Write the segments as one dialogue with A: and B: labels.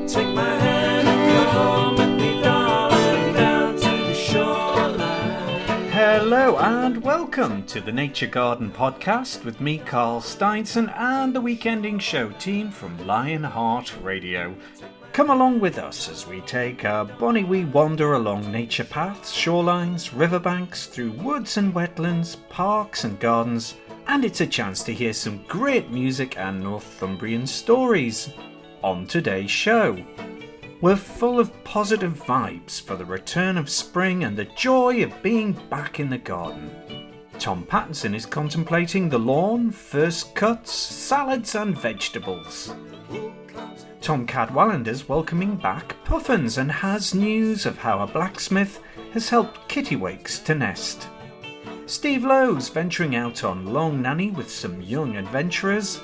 A: Take my hand and come with me, darling, down to the shoreline.
B: Hello and welcome to the Nature Garden Podcast with me, Carl Steinson, and the weekending show team from Lionheart Radio. Come along with us as we take a bonny wee wander along nature paths, shorelines, riverbanks, through woods and wetlands, parks and gardens, and it's a chance to hear some great music and Northumbrian stories. On today's show, we're full of positive vibes for the return of spring and the joy of being back in the garden. Tom Pattinson is contemplating the lawn, first cuts, salads and vegetables. Tom Cadwallender's welcoming back puffins and has news of how a blacksmith has helped kittiwakes to nest. Steve Lowe's venturing out on Long Nanny with some young adventurers,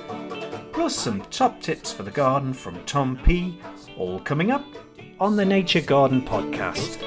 B: plus some top tips for the garden from Tom P, all coming up on the Nature Garden Podcast.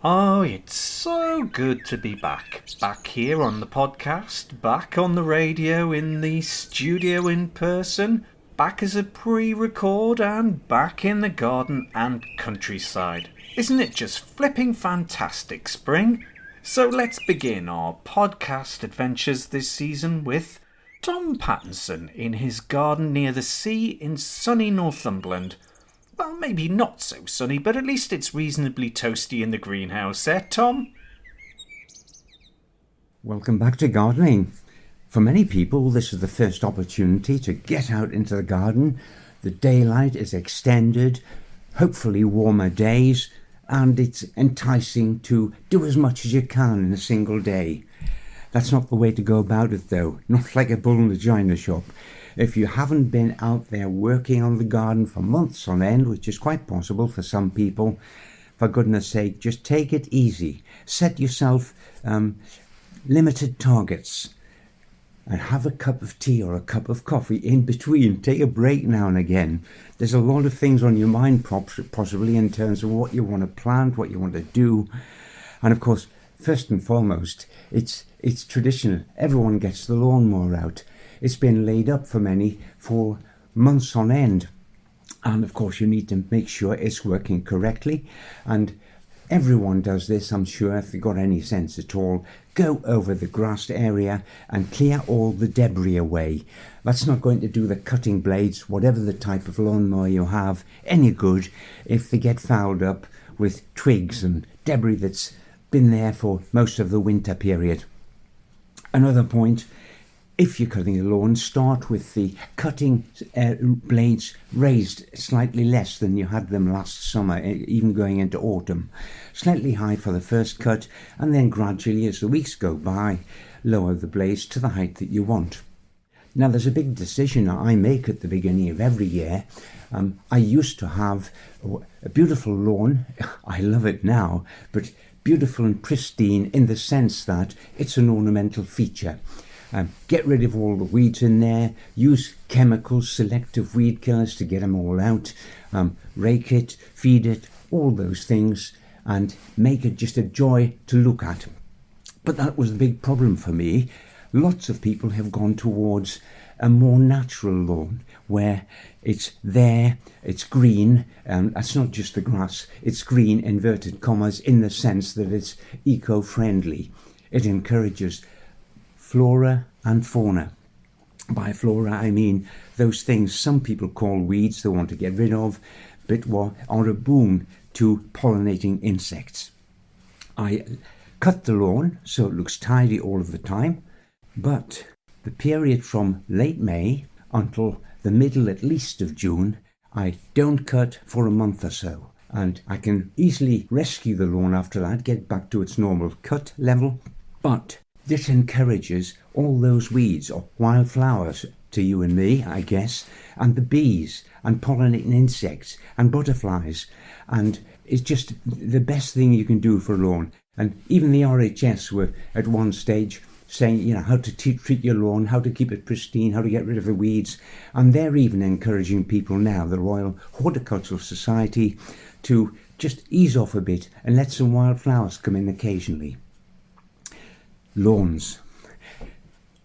B: Oh, it's so good to be back here on the podcast, back on the radio, in the studio in person, back as a pre-record and back in the garden and countryside. Isn't it just flipping fantastic, spring? So let's begin our podcast adventures this season with Tom Pattinson in his garden near the sea in sunny Northumberland. Well, maybe not so sunny, but at least it's reasonably toasty in the greenhouse, Tom?
C: Welcome back to gardening. For many people, this is the first opportunity to get out into the garden. The daylight is extended, hopefully warmer days, and it's enticing to do as much as you can in a single day. That's not the way to go about it, though, not like a bull in the china shop. If you haven't been out there working on the garden for months on end, which is quite possible for some people, for goodness sake, just take it easy. Set yourself limited targets and have a cup of tea or a cup of coffee in between. Take a break now and again. There's a lot of things on your mind possibly in terms of what you want to plant, what you want to do. And of course, first and foremost, it's traditional. Everyone gets the lawnmower out. It's been laid up for many for months on end. And of course, you need to make sure it's working correctly. And everyone does this, I'm sure, if you've got any sense at all. Go over the grassed area and clear all the debris away. That's not going to do the cutting blades, whatever the type of lawnmower you have, any good if they get fouled up with twigs and debris that's been there for most of the winter period. Another point, if you're cutting the lawn, start with the cutting blades raised slightly less than you had them last summer, even going into autumn. Slightly high for the first cut, and then gradually, as the weeks go by, lower the blades to the height that you want. Now, there's a big decision I make at the beginning of every year. I used to have a beautiful lawn. I love it now, but beautiful and pristine in the sense that it's an ornamental feature. Get rid of all the weeds in there, use chemicals, selective weed killers to get them all out, rake it, feed it, all those things, and make it just a joy to look at. But that was the big problem for me. Lots of people have gone towards a more natural lawn where it's there, it's green, and it's not just the grass, it's green, inverted commas, in the sense that it's eco-friendly. It encourages flora and fauna. By flora, I mean those things some people call weeds they want to get rid of, but are a boon to pollinating insects. I cut the lawn so it looks tidy all of the time, but the period from late May until the middle at least of June, I don't cut for a month or so. And I can easily rescue the lawn after that, get back to its normal cut level. But this encourages all those weeds or wildflowers to you and me, I guess, and the bees and pollinating insects and butterflies. And it's just the best thing you can do for a lawn. And even the RHS were at one stage saying, how to treat your lawn, how to keep it pristine, how to get rid of the weeds. And they're even encouraging people now, the Royal Horticultural Society, to just ease off a bit and let some wildflowers come in occasionally. Lawns.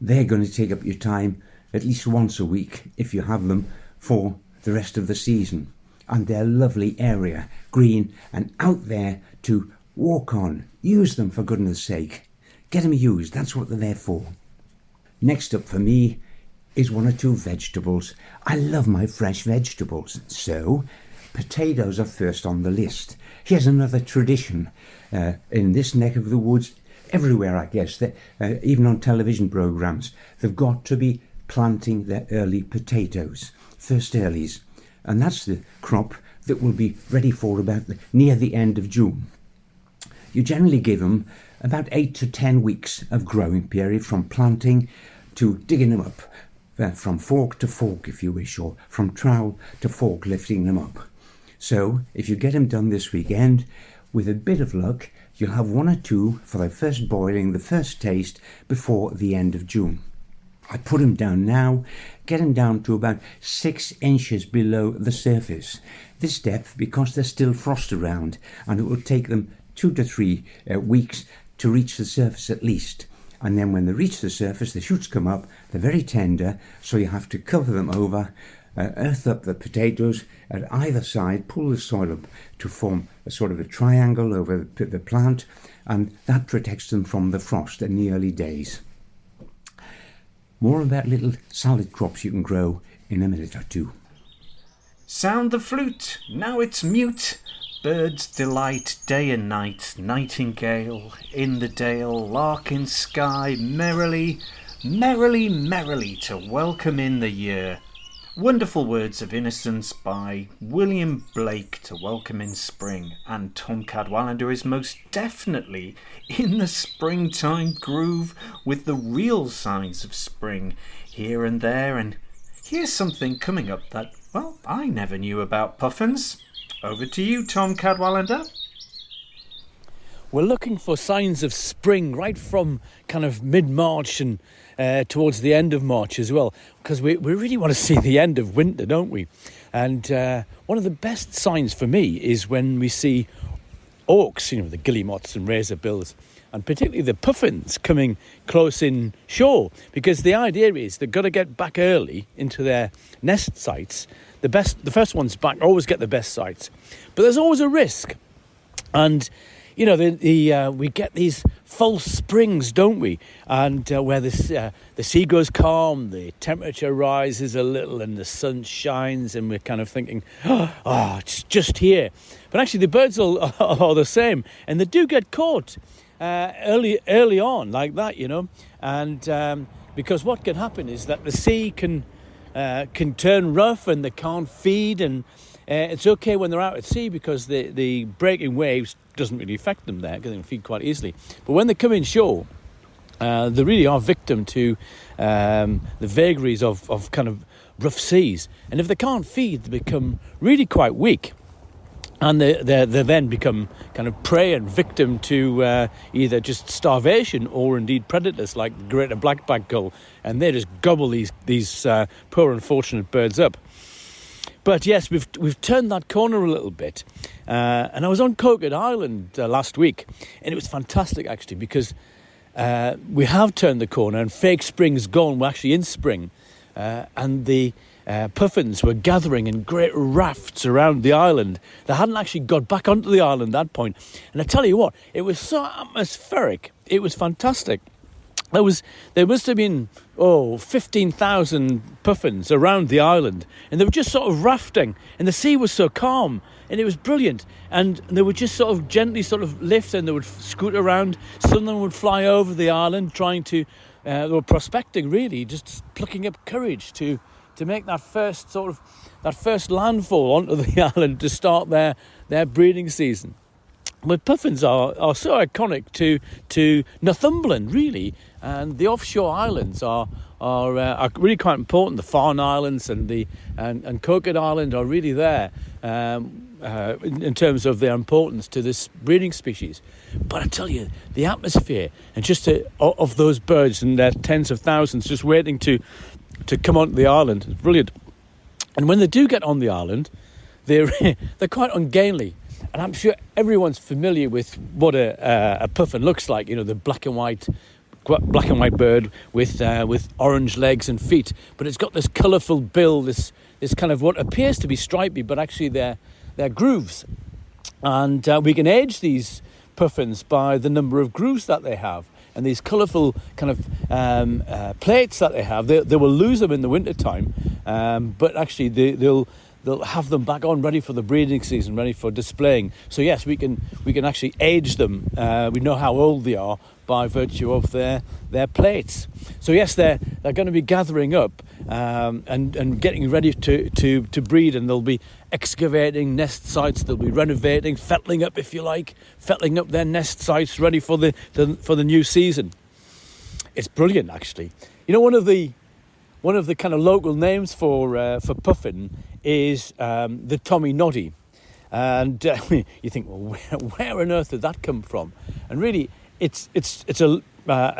C: They're going to take up your time at least once a week, if you have them, for the rest of the season. And they're a lovely area, green and out there to walk on. Use them, for goodness sake. Get them used, that's what they're there for. Next up for me is one or two vegetables. I love my fresh vegetables, so potatoes are first on the list. Here's another tradition in this neck of the woods, everywhere I guess, that, even on television programmes, they've got to be planting their early potatoes, first earlies. And that's the crop that will be ready for about near the end of June. You generally give them about 8 to 10 weeks of growing period from planting to digging them up, from fork to fork if you wish, or from trowel to fork lifting them up. So if you get them done this weekend, with a bit of luck, you'll have one or two for the first boiling, the first taste, before the end of June. I put them down now, get them down to about 6 inches below the surface. This depth because there's still frost around, and it will take them 2 to 3 weeks to reach the surface at least. And then when they reach the surface, the shoots come up, they're very tender, so you have to cover them over, earth up the potatoes at either side, pull the soil up to form a sort of a triangle over the plant, and that protects them from the frost in the early days. More about little salad crops you can grow in a minute or two.
B: Sound the flute, now it's mute. Birds delight day and night, nightingale in the dale, lark in sky, merrily, merrily, merrily to welcome in the year. Wonderful words of innocence by William Blake to welcome in spring, and Tom Cadwallender is most definitely in the springtime groove with the real signs of spring here and there. And here's something coming up that, well, I never knew about puffins. Over to you, Tom Cadwallender.
D: We're looking for signs of spring right from kind of mid-March and towards the end of March as well, because we really want to see the end of winter, don't we? And one of the best signs for me is when we see auks, the guillemots and razorbills, and particularly the puffins coming close in shore, because the idea is they've got to get back early into their nest sites. The first ones back always get the best sites, but there's always a risk. And we get these false springs, don't we? And where the sea goes calm, the temperature rises a little, and the sun shines, and we're kind of thinking, oh, it's just here. But actually, the birds are the same, and they do get caught early on, like that, And because what can happen is that the sea can turn rough, and they can't feed, and it's okay when they're out at sea because the breaking waves doesn't really affect them there because they can feed quite easily. But when they come inshore, they really are victim to the vagaries of kind of rough seas. And if they can't feed, they become really quite weak. And they then become kind of prey and victim to either just starvation or indeed predators like the greater black-backed gull, and they just gobble these poor unfortunate birds up. But yes, we've turned that corner a little bit, and I was on Coquet Island last week, and it was fantastic actually because we have turned the corner and fake spring's gone. We're actually in spring. and the puffins were gathering in great rafts around the island. They hadn't actually got back onto the island at that point. And I tell you what, it was so atmospheric. It was fantastic. There must have been 15,000 puffins around the island, and they were just sort of rafting, and the sea was so calm, and it was brilliant. And they would just sort of gently sort of lift, and they would scoot around. Some of them would fly over the island, trying to they were prospecting, really, just plucking up courage to make that first landfall onto the island to start their breeding season. But puffins are so iconic to Northumberland, really, and the offshore islands are really quite important. The Farne Islands and Coquet Island are really there in terms of their importance to this breeding species. But I tell you, the atmosphere and just of those birds and their tens of thousands just waiting to come onto the island is brilliant. And when they do get on the island, they're quite ungainly. And I'm sure everyone's familiar with what a puffin looks like. You know, the black and white bird with orange legs and feet. But it's got this colourful bill, this kind of what appears to be stripy, but actually they're grooves. And we can age these puffins by the number of grooves that they have. And these colourful kind of plates that they have, they will lose them in the wintertime. But actually they'll have them back on, ready for the breeding season, ready for displaying. So yes, we can actually age them. We know how old they are by virtue of their plates. So yes, they're going to be gathering up and getting ready to breed, and they'll be excavating nest sites. They'll be renovating, fettling up, if you like, fettling up their nest sites, ready for the new season. It's brilliant, actually. You know, one of the kind of local names for puffin is the Tommy Noddy. And you think, well, where on earth did that come from? And really, it's a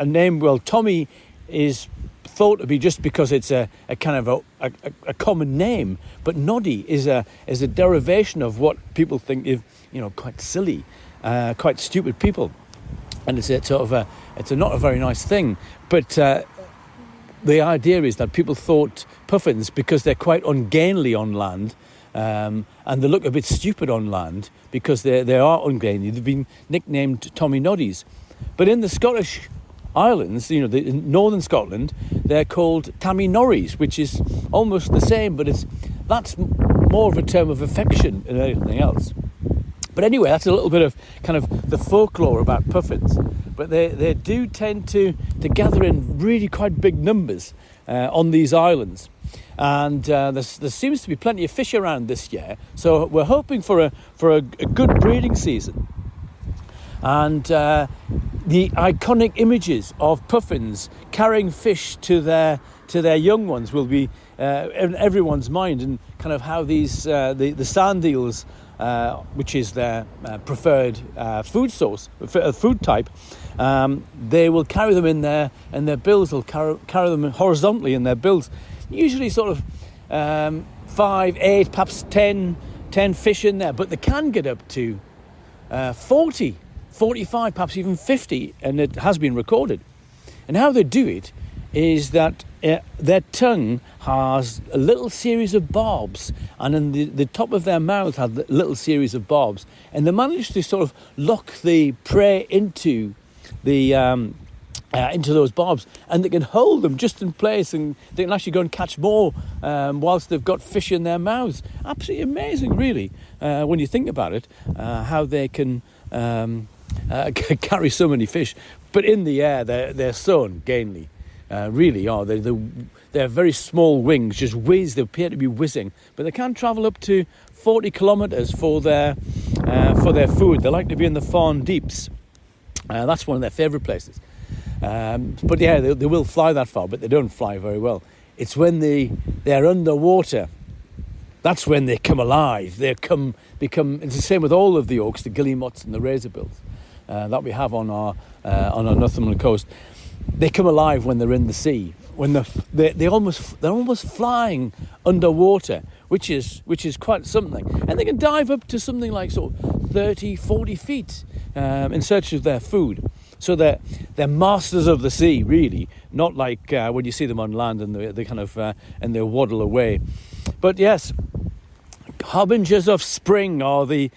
D: name. Well, Tommy is thought to be just because it's a kind of a common name, but Noddy is a derivation of what people think is, you know, quite silly, quite stupid people, and it's not a very nice thing, but. The idea is that people thought puffins, because they're quite ungainly on land, and they look a bit stupid on land because they are ungainly. They've been nicknamed Tommy Noddies. But in the Scottish Islands, you know, in northern Scotland, they're called Tammy Norries, which is almost the same, but that's more of a term of affection than anything else. But anyway, that's a little bit of kind of the folklore about puffins. But they do tend to gather in really quite big numbers on these islands. And there seems to be plenty of fish around this year. So we're hoping for a good breeding season. And the iconic images of puffins carrying fish to their young ones will be in everyone's mind, and kind of how these the sand eels, which is their preferred food source, food type, they will carry them in there, and their bills will carry them horizontally in their bills. Usually sort of 5, 8, perhaps 10 fish in there, but they can get up to 40, 45, perhaps even 50, and it has been recorded. And how they do it is that their tongue has a little series of barbs, and in the top of their mouth has a little series of barbs, and they manage to sort of lock the prey into those barbs, and they can hold them just in place, and they can actually go and catch more whilst they've got fish in their mouths. Absolutely amazing, really, when you think about it, how they can carry so many fish. But in the air, they're so ungainly. Really are. They're very small wings, just whiz. They appear to be whizzing, but they can travel up to 40 kilometres for their food. They like to be in the Farne Deeps. That's one of their favourite places. But yeah, they will fly that far, but they don't fly very well. It's when they're underwater. That's when they come alive. Become. It's the same with all of the auks, the guillemots and the razorbills that we have on our Northumberland coast. They come alive when they're in the sea, when they're almost flying underwater, which is quite something. And they can dive up to something like sort of 30, 40 feet in search of their food. So they're masters of the sea, really, not like when you see them on land and they kind of and they waddle away. But yes, harbingers of spring are the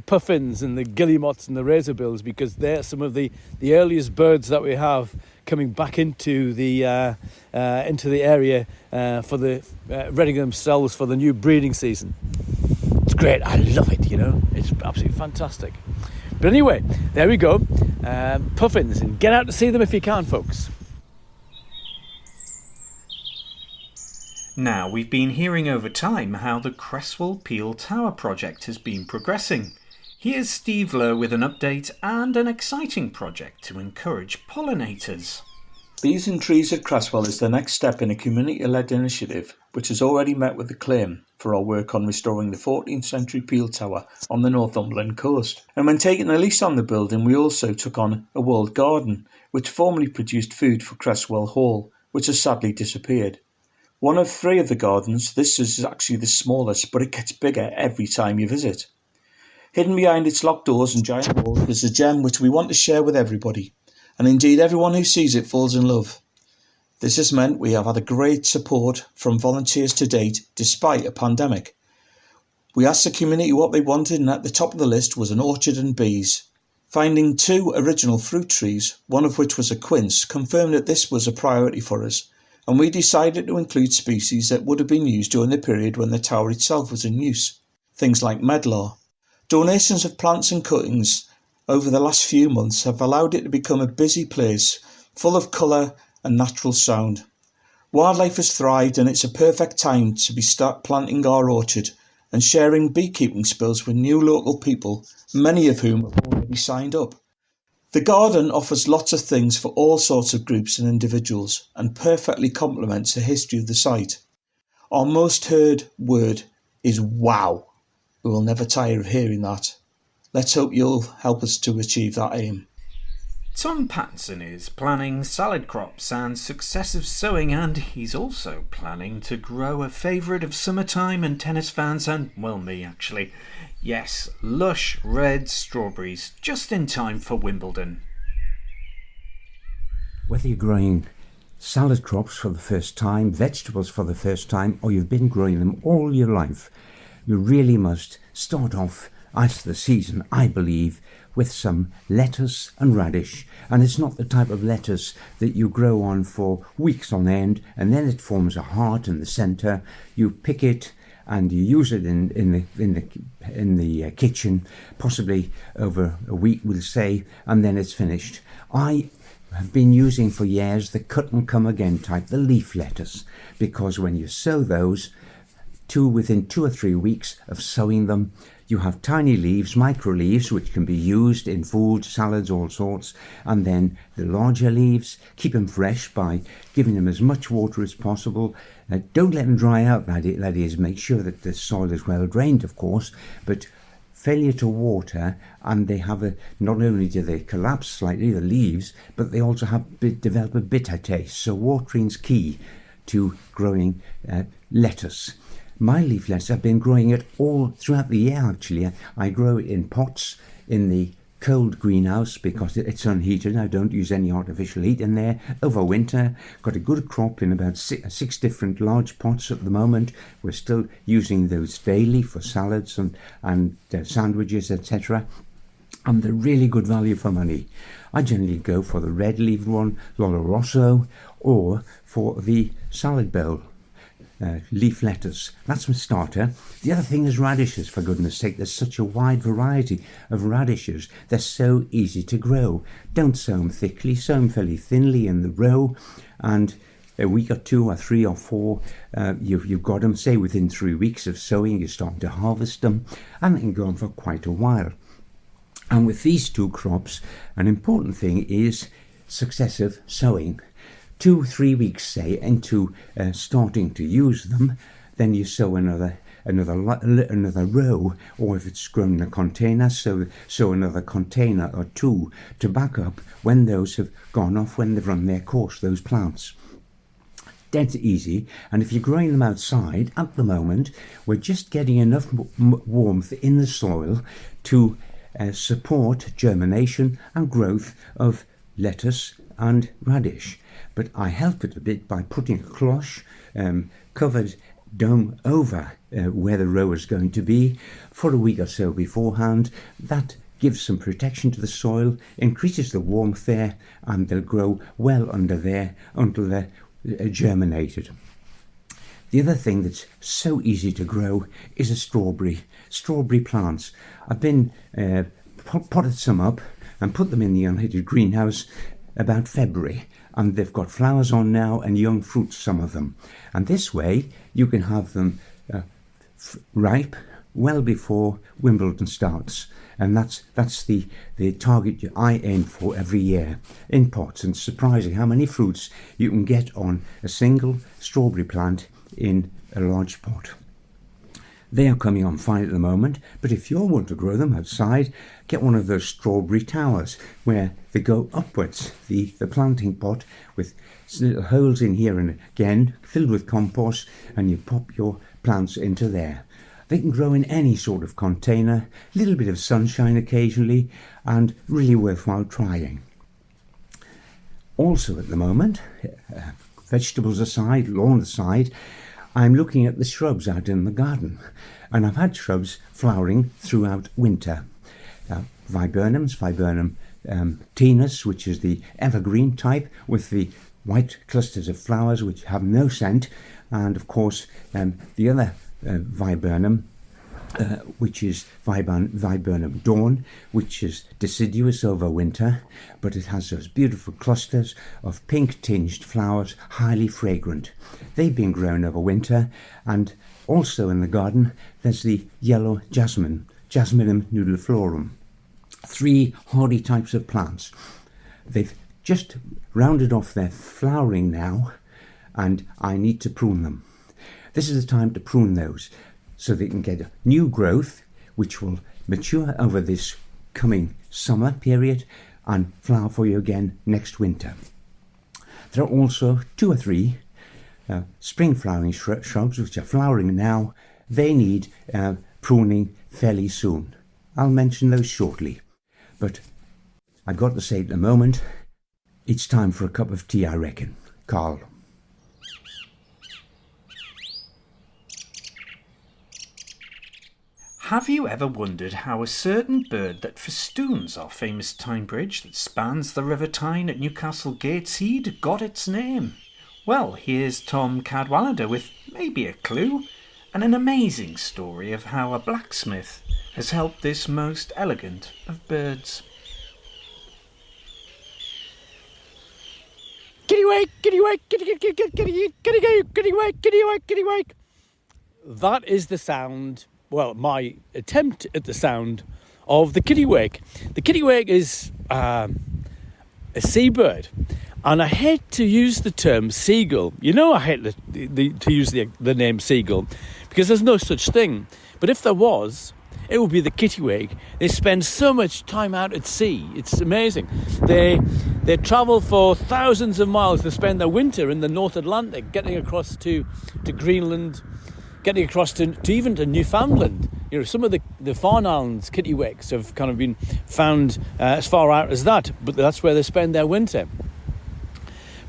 D: puffins and the guillemots and the razorbills, because they're some of the earliest birds that we have coming back into the area for the readying themselves for the new breeding season. It's great. I love it. It's absolutely fantastic. But anyway, there we go. Puffins, and get out to see them if you can, folks.
B: Now, we've been hearing over time how the Cresswell Peel Tower project has been progressing. Here's Steve Lowe with an update and an exciting project to encourage pollinators.
E: Bees and Trees at Cresswell is the next step in a community-led initiative which has already met with acclaim for our work on restoring the 14th century peel tower on the Northumberland coast. And when taking a lease on the building, we also took on a walled garden which formerly produced food for Cresswell Hall, which has sadly disappeared. One of 3 of the gardens, this is actually the smallest, but it gets bigger every time you visit. Hidden behind its locked doors and giant walls is a gem which we want to share with everybody, and indeed everyone who sees it falls in love. This has meant we have had a great support from volunteers to date, despite a pandemic. We asked the community what they wanted, and at the top of the list was an orchard and bees. Finding 2 original fruit trees, one of which was a quince, confirmed that this was a priority for us, and we decided to include species that would have been used during the period when the tower itself was in use, things like medlar. Donations of plants and cuttings over the last few months have allowed it to become a busy place, full of colour and natural sound. Wildlife has thrived, and it's a perfect time to start planting our orchard and sharing beekeeping skills with new local people, many of whom have already signed up. The garden offers lots of things for all sorts of groups and individuals, and perfectly complements the history of the site. Our most heard word is wow. We will never tire of hearing that. Let's hope you'll help us to achieve that aim.
B: Tom Pattinson is planning salad crops and successive sowing, and he's also planning to grow a favourite of summertime and tennis fans and, well, me actually. Yes, lush red strawberries, just in time for Wimbledon.
C: Whether you're growing salad crops for the first time, vegetables for the first time, or you've been growing them all your life, you really must start off as the season, I believe, with some lettuce and radish. And it's not the type of lettuce that you grow on for weeks on end and then it forms a heart in the centre. You pick it and you use it in the kitchen, possibly over a week, we'll say, and then it's finished. I have been using for years the cut and come again type, the leaf lettuce, because when you sow those, within 2 or 3 weeks of sowing them, you have tiny leaves, micro leaves, which can be used in food, salads, all sorts. And then the larger leaves, keep them fresh by giving them as much water as possible. Don't let them dry out, that is, make sure that the soil is well drained, of course, but failure to water, and they have not only do they collapse slightly, the leaves, but they also develop a bitter taste. So watering's key to growing lettuce. My leaf lettuce, I've been growing it all throughout the year actually. I grow it in pots in the cold greenhouse because it's unheated. I don't use any artificial heat in there. Over winter, got a good crop in about six different large pots at the moment. We're still using those daily for salads and sandwiches, etc. And they're really good value for money. I generally go for the red-leaved one, Lollo Rosso, or for the salad bowl. Leaf lettuce. That's my starter. The other thing is radishes, for goodness sake. There's such a wide variety of radishes. They're so easy to grow. Don't sow them thickly, sow them fairly thinly in the row, and a week or 2 or 3 or 4, you've got them, say within 3 weeks of sowing, you're starting to harvest them, and they can go on for quite a while. And with these 2 crops, an important thing is successive sowing. 2-3 weeks, say, into starting to use them, then you sow another row, or if it's grown in a container, sow another container or 2 to back up when those have gone off, when they've run their course, those plants. Dead easy, and if you're growing them outside, at the moment, we're just getting enough warmth in the soil to support germination and growth of lettuce and radish. But I help it a bit by putting a cloche covered dome over where the row is going to be for a week or so beforehand. That gives some protection to the soil, increases the warmth there, and they'll grow well under there until they're germinated. The other thing that's so easy to grow is a strawberry plants. I've been potted some up and put them in the unheated greenhouse about February, and they've got flowers on now and young fruits, some of them. And this way you can have them ripe well before Wimbledon starts. And that's the target I aim for every year in pots. And it's surprising how many fruits you can get on a single strawberry plant in a large pot. They are coming on fine at the moment, but if you want to grow them outside, get one of those strawberry towers where they go upwards, the planting pot with little holes in here and again, filled with compost, and you pop your plants into there. They can grow in any sort of container, a little bit of sunshine occasionally, and really worthwhile trying. Also at the moment, vegetables aside, lawn aside, I'm looking at the shrubs out in the garden, and I've had shrubs flowering throughout winter. Viburnum tinus, which is the evergreen type with the white clusters of flowers which have no scent, and of course the other viburnum, which is Viburnum dawn, which is deciduous over winter, but it has those beautiful clusters of pink-tinged flowers, highly fragrant. They've been grown over winter, and also in the garden there's the yellow jasmine, Jasminum nudiflorum. 3 hardy types of plants. They've just rounded off their flowering now, and I need to prune them. This is the time to prune those, so they can get a new growth which will mature over this coming summer period and flower for you again next winter. There are also 2 or 3 spring flowering shrubs which are flowering now. They need pruning fairly soon. I'll mention those shortly. But I've got to say at the moment, it's time for a cup of tea, I reckon. Carl.
B: Have you ever wondered how a certain bird that festoons our famous Tyne Bridge that spans the River Tyne at Newcastle Gateshead got its name? Well, here's Tom Cadwallender with maybe a clue and an amazing story of how a blacksmith has helped this most elegant of birds.
D: Kittiwake, kittiwake, kittiwake, kittiwake, kittiwake. That is the sound, well, my attempt at the sound of the kittiwake. The kittiwake is a seabird, and I hate to use the term seagull. You know, I hate to use the name seagull because there's no such thing. But if there was, it would be the kittiwake. They spend so much time out at sea. It's amazing. They travel for thousands of miles. They spend their winter in the North Atlantic, getting across to Greenland, getting across to even to Newfoundland. You know, some of the Farne Islands kittiwakes have kind of been found as far out as that, but that's where they spend their winter.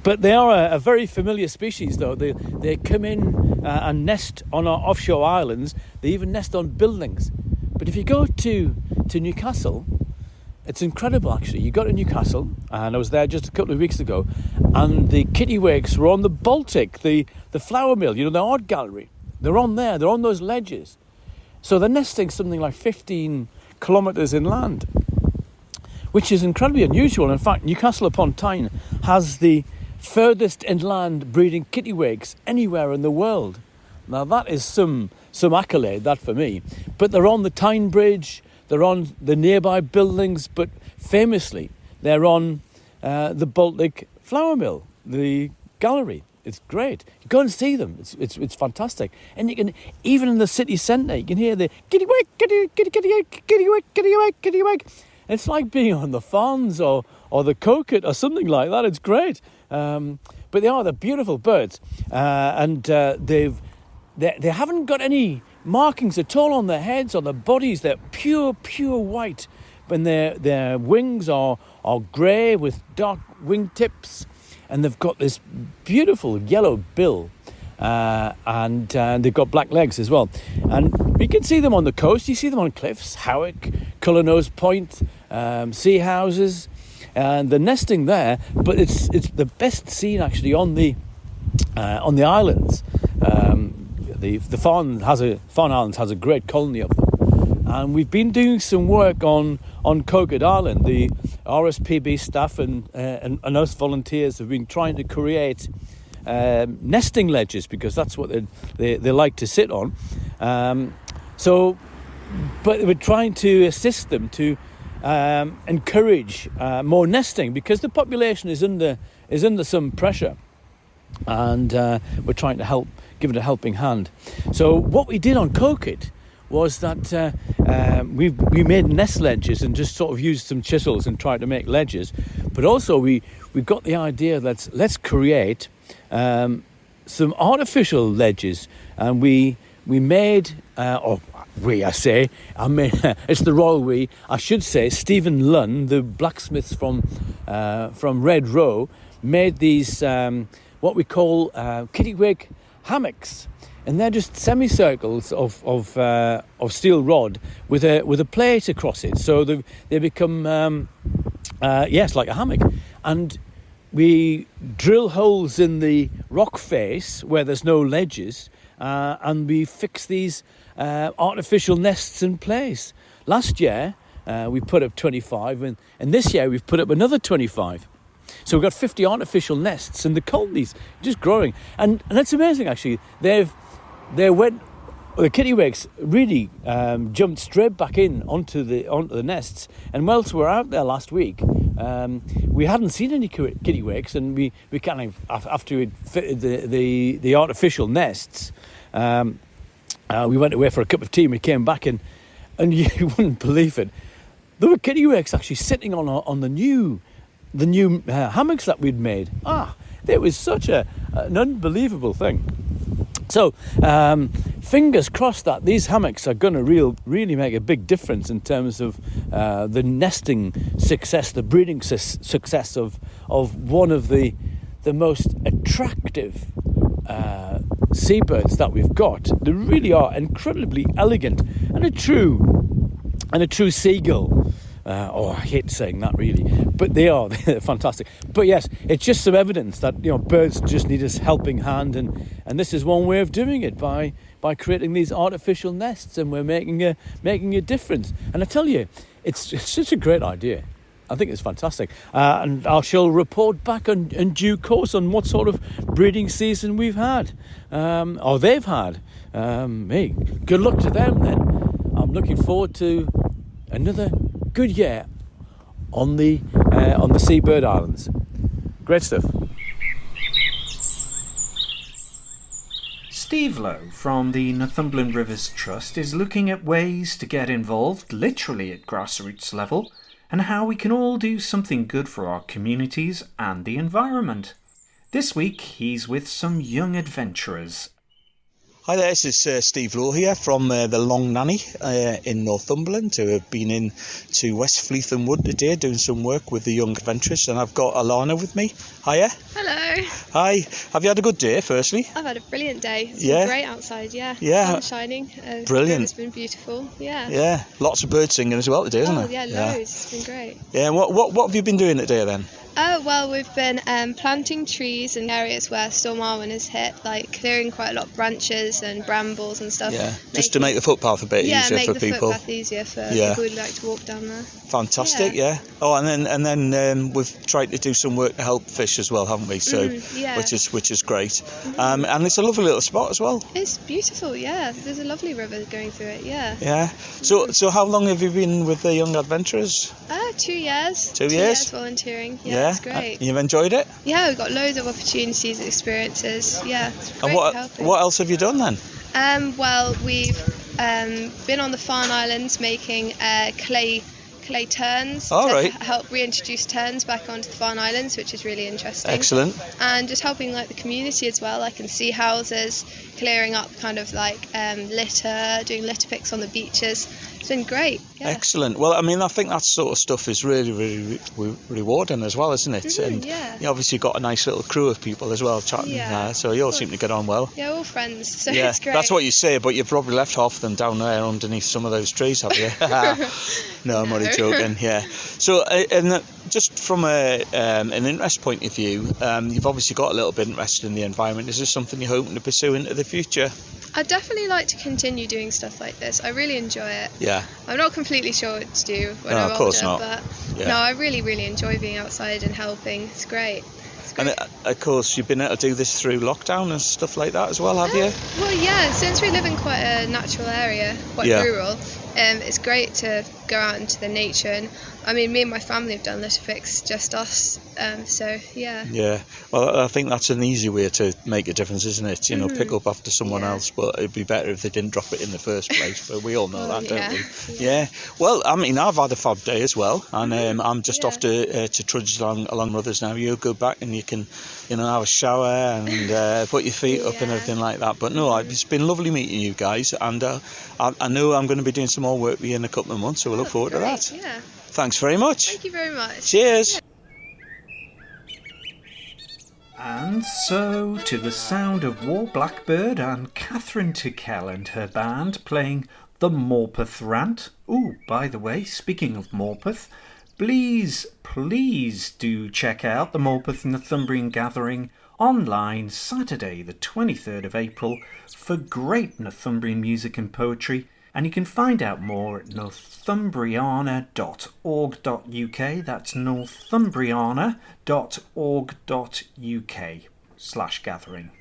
D: But they are a very familiar species, though. They come in and nest on our offshore islands. They even nest on buildings. But if you go to Newcastle, it's incredible, actually. You go to Newcastle, and I was there just a couple of weeks ago, and the kittiwakes were on the Baltic, the flour mill, you know, the art gallery. They're on there. They're on those ledges. So they're nesting something like 15 kilometres inland, which is incredibly unusual. In fact, Newcastle upon Tyne has the furthest inland breeding kittiwakes anywhere in the world. Now, that is some accolade, that for me. But they're on the Tyne Bridge, they're on the nearby buildings, but famously, they're on the Baltic flour mill, the gallery. It's great. You go and see them. It's fantastic. And you can, even in the city centre, you can hear the kittiwake, kittiwake, kittiwake, kittiwake, kittiwake, kittiwake. It's like being on the Farns or the Coquet or something like that. It's great. But they're beautiful birds. And they haven't got any markings at all on their heads, on their bodies. They're pure white. When their wings are grey with dark wingtips, and they've got this beautiful yellow bill, and they've got black legs as well. And you can see them on the coast. You see them on cliffs, Howick, Cullenose Point, sea houses, and they're nesting there. But it's the best seen actually on the islands. The Farne Islands has a great colony of them, and we've been doing some work on Coquet Island. The RSPB staff and us volunteers have been trying to create nesting ledges, because that's what they like to sit on. But we're trying to assist them to encourage more nesting, because the population is under some pressure, and we're trying to give it a helping hand. So what we did on Coquet was that we made nest ledges and just sort of used some chisels and tried to make ledges. But also we got the idea that let's create some artificial ledges, and we made it's the royal we. I should say Stephen Lunn, the blacksmith from Red Row, made these what we call kittiwake hammocks, and they're just semicircles of steel rod with a plate across it, so they become like a hammock. And we drill holes in the rock face where there's no ledges, and we fix these artificial nests in place. Last year we put up 25, and this year we've put up another 25. So we've got 50 artificial nests, and the colonies just growing. And it's amazing, actually. The kittiwakes really jumped straight back onto the nests. And whilst we were out there last week, we hadn't seen any kittiwakes, and we kind of, after we'd fitted the artificial nests, we went away for a cup of tea, and we came back, and you wouldn't believe it, there were kittiwakes actually sitting on the new hammocks that we'd made. It was such an unbelievable thing. So fingers crossed that these hammocks are going to really make a big difference in terms of the nesting success, the breeding success of one of the most attractive seabirds that we've got. They really are incredibly elegant, and a true seagull. I hate saying that, really, but they're fantastic. But yes, it's just some evidence that birds just need a helping hand, and this is one way of doing it, by creating these artificial nests, and we're making a difference. And I tell you, it's such a great idea. I think it's fantastic, and I shall report back in due course on what sort of breeding season we've had, or they've had. Good luck to them then. I'm looking forward to another good year on the Seabird Islands. Great stuff.
B: Steve Lowe from the Northumberland Rivers Trust is looking at ways to get involved, literally at grassroots level, and how we can all do something good for our communities and the environment. This week he's with some young adventurers.
E: Hi there, this is Steve Lowe here from the Long Nanny in Northumberland, who have been in to West Fleetham Wood today doing some work with the young adventurers, and I've got Alana with me. Hiya.
F: Hello.
E: Hi. Have you had a good day, firstly?
F: I've had a brilliant day. It's been great outside, yeah. Sun shining.
E: Brilliant.
F: It's been beautiful, yeah.
E: Yeah, lots of birds singing as well today, isn't there?
F: Yeah, loads. It's been great.
E: Yeah, and what have you been doing today then?
F: Well, we've been planting trees in areas where Storm Arwen has hit, like clearing quite a lot of branches and brambles and stuff.
E: Yeah, just to make the footpath a bit easier for people.
F: Yeah, make the footpath easier for people who'd like to walk down there.
E: Fantastic, yeah. Oh, and then we've tried to do some work to help fish as well, haven't we? So, which is great.
F: Mm-hmm.
E: And it's a lovely little spot as well.
F: It's beautiful, yeah. There's a lovely river going through it, yeah.
E: Yeah. So how long have you been with the young adventurers?
F: 2 years.
E: 2 years?
F: 2 years volunteering. Yeah, it's great.
E: You've enjoyed it?
F: Yeah, we've got loads of opportunities and experiences. Yeah, it's great helping.
E: What else have you done then?
F: Well, we've been on the Farne Islands making clay clay terns
G: All
F: to
G: right.
F: help reintroduce terns back onto the Farne Islands, which is really interesting.
G: Excellent.
F: And just helping like the community as well, like in sea houses, clearing up kind of like litter, doing litter picks on the beaches. It's been great. Yeah.
G: Excellent. Well, I mean, I think that sort of stuff is really, really rewarding as well, isn't it? And
F: yeah.
G: you obviously got a nice little crew of people as well chatting.
F: Yeah.
G: So you all seem to get on well.
F: Yeah, all friends, so
G: Yeah,
F: it's great.
G: that's what you say, but you've probably left half of them down there underneath some of those trees, have you? No, I'm only joking. Yeah. So, and just from an interest point of view, you've obviously got a little bit interested in the environment. Is this something you're hoping to pursue into the future?
F: I'd definitely like to continue doing stuff like this. I really enjoy it.
G: Yeah.
F: I'm not completely sure what to do when
G: No,
F: I'm
G: of course
F: older,
G: not.
F: but
G: Yeah.
F: no, I really, really enjoy being outside and helping. It's great.
G: And of course, you've been able to do this through lockdown and stuff like that as well, have you?
F: Well, yeah, since we live in quite a natural area, quite rural, it's great to go out into the nature. And I mean, me and my family have done litter picks, just us. So, yeah.
G: Yeah. Well, I think that's an easy way to make a difference, isn't it? You know, pick up after someone else, but it'd be better if they didn't drop it in the first place. But we all know that, don't we? Yeah. Well, I mean, I've had a fab day as well, and I'm just off to trudge along with us now. You go back and you can, you know, have a shower and put your feet up and everything like that. But no, it's been lovely meeting you guys, and I know I'm going to be doing some more work with you in a couple of months, so we'll look forward to that.
F: Yeah.
G: Thanks very much.
F: Thank you very much.
G: Cheers.
B: And so, to the sound of War Blackbird and Catherine Tickell and her band playing the Morpeth Rant. Ooh, by the way, speaking of Morpeth, please do check out the Morpeth Northumbrian Gathering online Saturday the 23rd of April for great Northumbrian music and poetry, and you can find out more at northumbriana.org.uk. That's northumbriana.org.uk/gathering.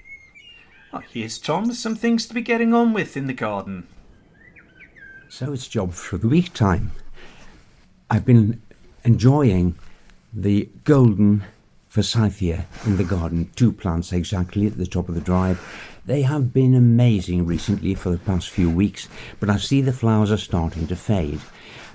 B: Well, here's Tom with some things to be getting on with in the garden.
C: So it's job for the week time. I've been enjoying the golden forsythia in the garden, 2 plants exactly at the top of the drive. They have been amazing recently for the past few weeks, but I see the flowers are starting to fade.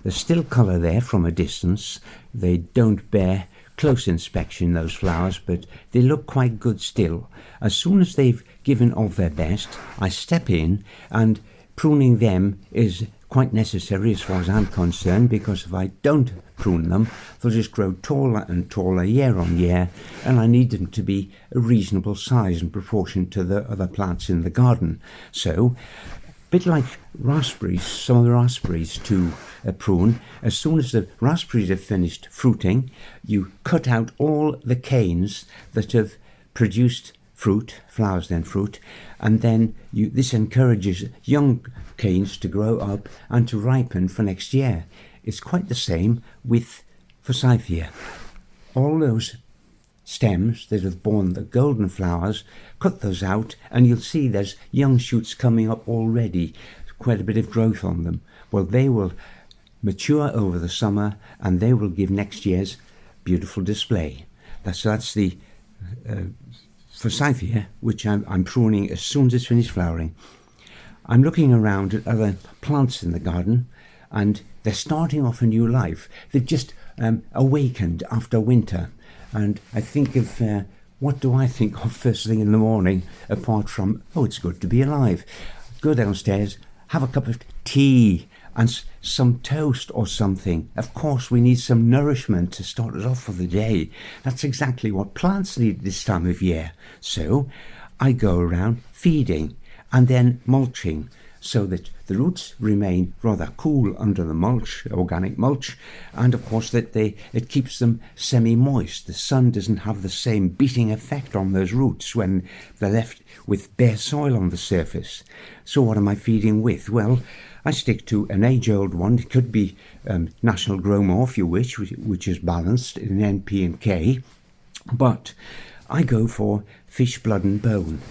C: There's still colour there from a distance. They don't bear close inspection, those flowers, but they look quite good still. As soon as they've given of their best, I step in, and pruning them is quite necessary as far as I'm concerned, because if I don't prune them, they'll just grow taller and taller year on year, and I need them to be a reasonable size in proportion to the other plants in the garden. So, a bit like raspberries, some of the raspberries to prune, as soon as the raspberries have finished fruiting, you cut out all the canes that have produced fruit, flowers then fruit, and then this encourages young canes to grow up and to ripen for next year. It's quite the same with forsythia. All those stems that have borne the golden flowers, cut those out and you'll see there's young shoots coming up already, quite a bit of growth on them. Well, they will mature over the summer and they will give next year's beautiful display. That's the forsythia, which I'm pruning as soon as it's finished flowering. I'm looking around at other plants in the garden, and they're starting off a new life. They've just awakened after winter, and I think of what do I think of first thing in the morning, apart from, oh, it's good to be alive. Go downstairs, have a cup of tea and some toast or something. Of course, we need some nourishment to start us off for the day. That's exactly what plants need this time of year. So I go around feeding and then mulching, so that the roots remain rather cool under the mulch, organic mulch, and of course that it keeps them semi-moist. The sun doesn't have the same beating effect on those roots when they're left with bare soil on the surface. So what am I feeding with? Well, I stick to an age-old one. It could be National Growmore, if you wish, which is balanced in NP and K, but I go for fish, blood and bone,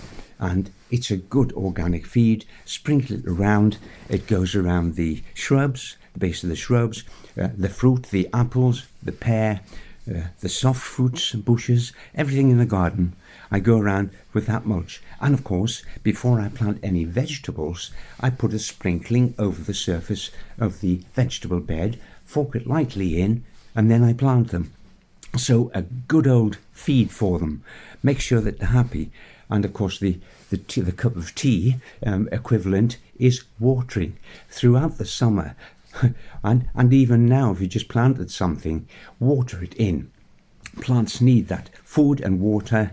C: and it's a good organic feed. Sprinkle it around. It goes around the shrubs, the base of the shrubs, the fruit, the apples, the pear, the soft fruits and bushes, everything in the garden. I go around with that mulch. And of course, before I plant any vegetables, I put a sprinkling over the surface of the vegetable bed fork it lightly in, and then I plant them. So a good old feed for them. Make sure that they're happy. And of course the cup of tea equivalent is watering throughout the summer. and even now, if you just planted something, water it in. Plants need that food and water,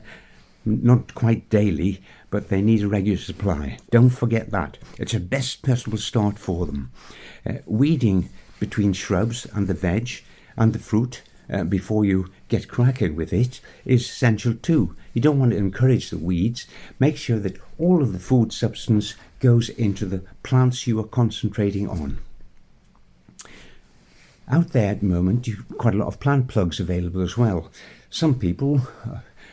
C: not quite daily, but they need a regular supply. Don't forget that. It's the best possible start for them. Weeding between shrubs and the veg and the fruit before you get cracking with it is essential too. You don't want to encourage the weeds. Make sure that all of the food substance goes into the plants you are concentrating on. Out there at the moment, you've quite a lot of plant plugs available as well. Some people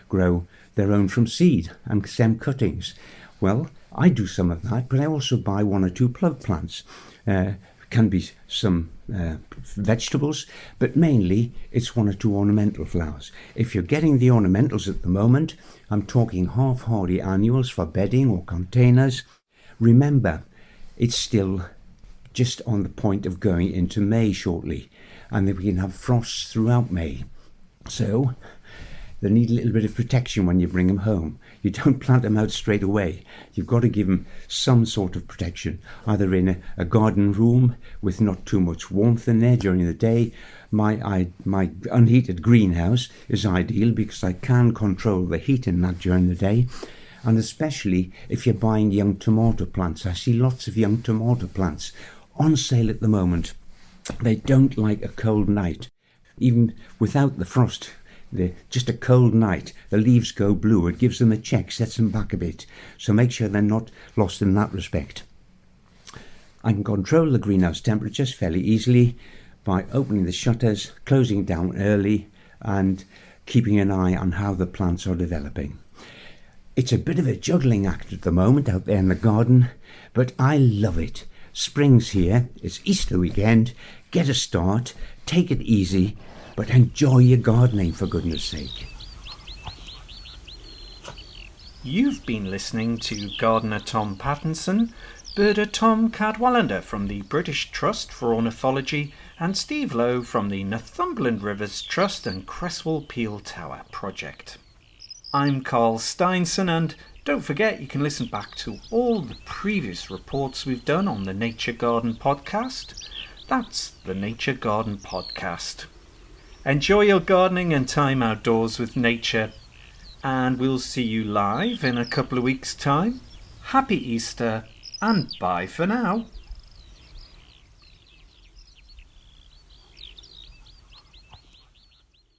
C: grow their own from seed and stem cuttings. Well, I do some of that, but I also buy 1 or 2 plug plants. Can be some vegetables, but mainly it's 1 or 2 ornamental flowers. If you're getting the ornamentals at the moment, I'm talking half-hardy annuals for bedding or containers. Remember, it's still just on the point of going into May shortly, and then we can have frosts throughout May. So they need a little bit of protection when you bring them home. You don't plant them out straight away. You've got to give them some sort of protection, either in a garden room with not too much warmth in there during the day. My unheated greenhouse is ideal because I can control the heat in that during the day. And especially if you're buying young tomato plants. I see lots of young tomato plants on sale at the moment. They don't like a cold night. Even without the frost, just a cold night, the leaves go blue. It gives them a check, sets them back a bit. So make sure they're not lost in that respect. I can control the greenhouse temperatures fairly easily by opening the shutters, closing down early, and keeping an eye on how the plants are developing. It's a bit of a juggling act at the moment out there in the garden, but I love it. Spring's here, it's Easter weekend, get a start, take it easy, but enjoy your gardening for goodness sake.
B: You've been listening to Gardener Tom Pattinson, Birder Tom Cadwallender from the British Trust for Ornithology, and Steve Lowe from the Northumberland Rivers Trust and Cresswell Peel Tower Project. I'm Carl Steinson, and don't forget you can listen back to all the previous reports we've done on the Nature Garden podcast. That's the Nature Garden podcast. Enjoy your gardening and time outdoors with nature, and we'll see you live in a couple of weeks' time. Happy Easter, and bye for now.